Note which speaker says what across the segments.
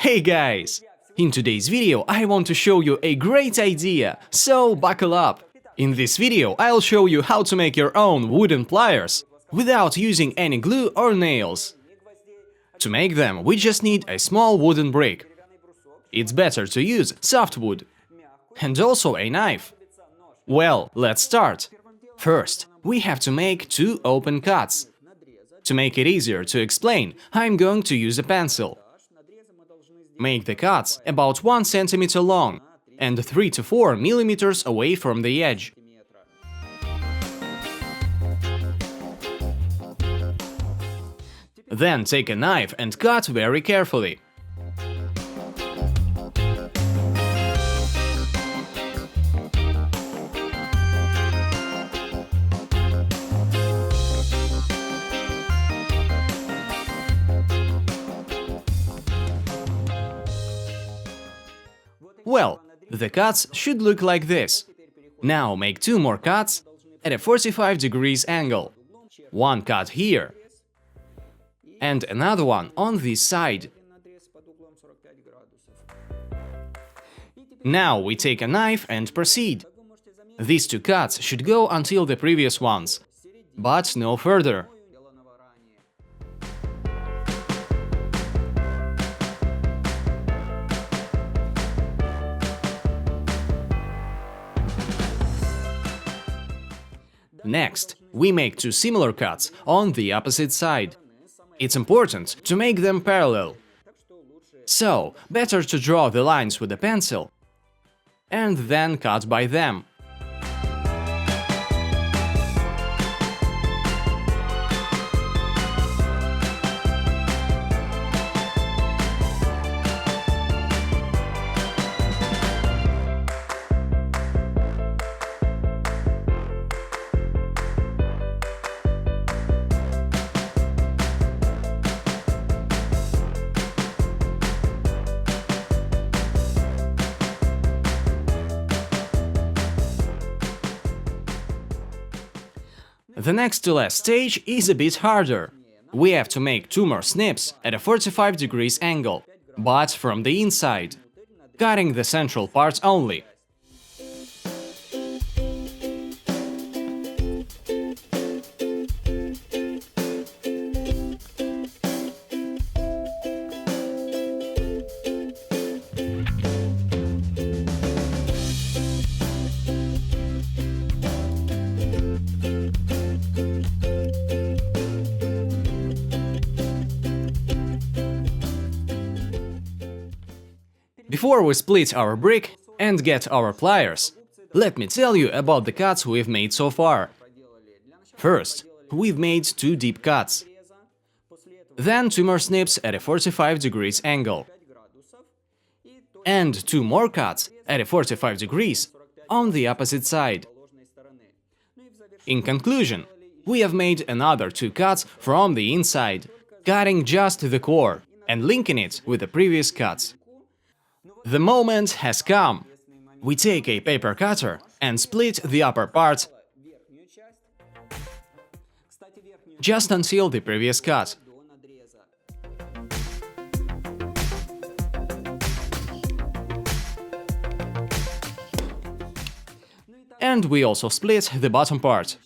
Speaker 1: Hey guys! In today's video I want to show you a great idea, so buckle up! In this video I'll show you how to make your own wooden pliers without using any glue or nails. To make them we just need a small wooden brick. It's better to use softwood. And also a knife. Well, let's start. First, we have to make 2 open cuts. To make it easier to explain, I'm going to use a pencil. Make the cuts about 1 centimeter long and 3 to 4 millimeters away from the edge. Then take a knife and cut very carefully. Well, the cuts should look like this. Now make 2 more cuts at a 45 degrees angle. 1 cut here and another one on this side. Now we take a knife and proceed. These 2 cuts should go until the previous ones, but no further. Next, we make 2 similar cuts on the opposite side. It's important to make them parallel. So, better to draw the lines with a pencil and then cut by them. The next to last stage is a bit harder. We have to make 2 more snips at a 45 degrees angle, but from the inside, cutting the central parts only. Before we split our brick and get our pliers, let me tell you about the cuts we've made so far. First, we've made 2 deep cuts. Then 2 more snips at a 45 degrees angle. And 2 more cuts at a 45 degrees on the opposite side. In conclusion, we have made another 2 cuts from the inside, cutting just the core and linking it with the previous cuts. The moment has come. We take a paper cutter and split the upper part just until the previous cut. And we also split the bottom part.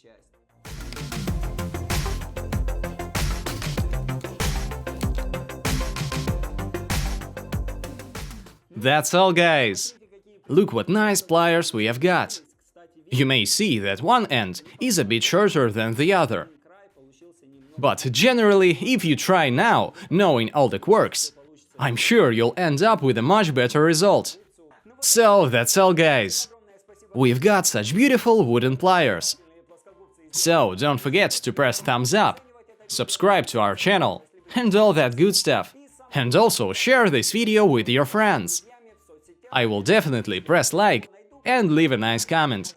Speaker 1: That's all, guys! Look what nice pliers we have got! You may see that one end is a bit shorter than the other. But generally, if you try now, knowing all the quirks, I'm sure you'll end up with a much better result. So that's all, guys! We've got such beautiful wooden pliers. So don't forget to press thumbs up, subscribe to our channel, and all that good stuff. And also share this video with your friends. I will definitely press like and leave a nice comment.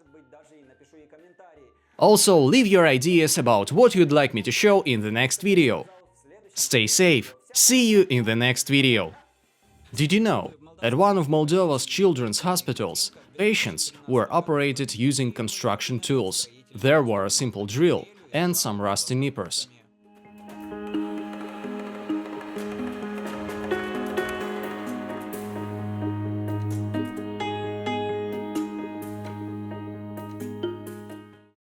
Speaker 1: Also, leave your ideas about what you'd like me to show in the next video. Stay safe, see you in the next video. Did you know, at one of Moldova's children's hospitals, patients were operated using construction tools. There were a simple drill and some rusty nippers.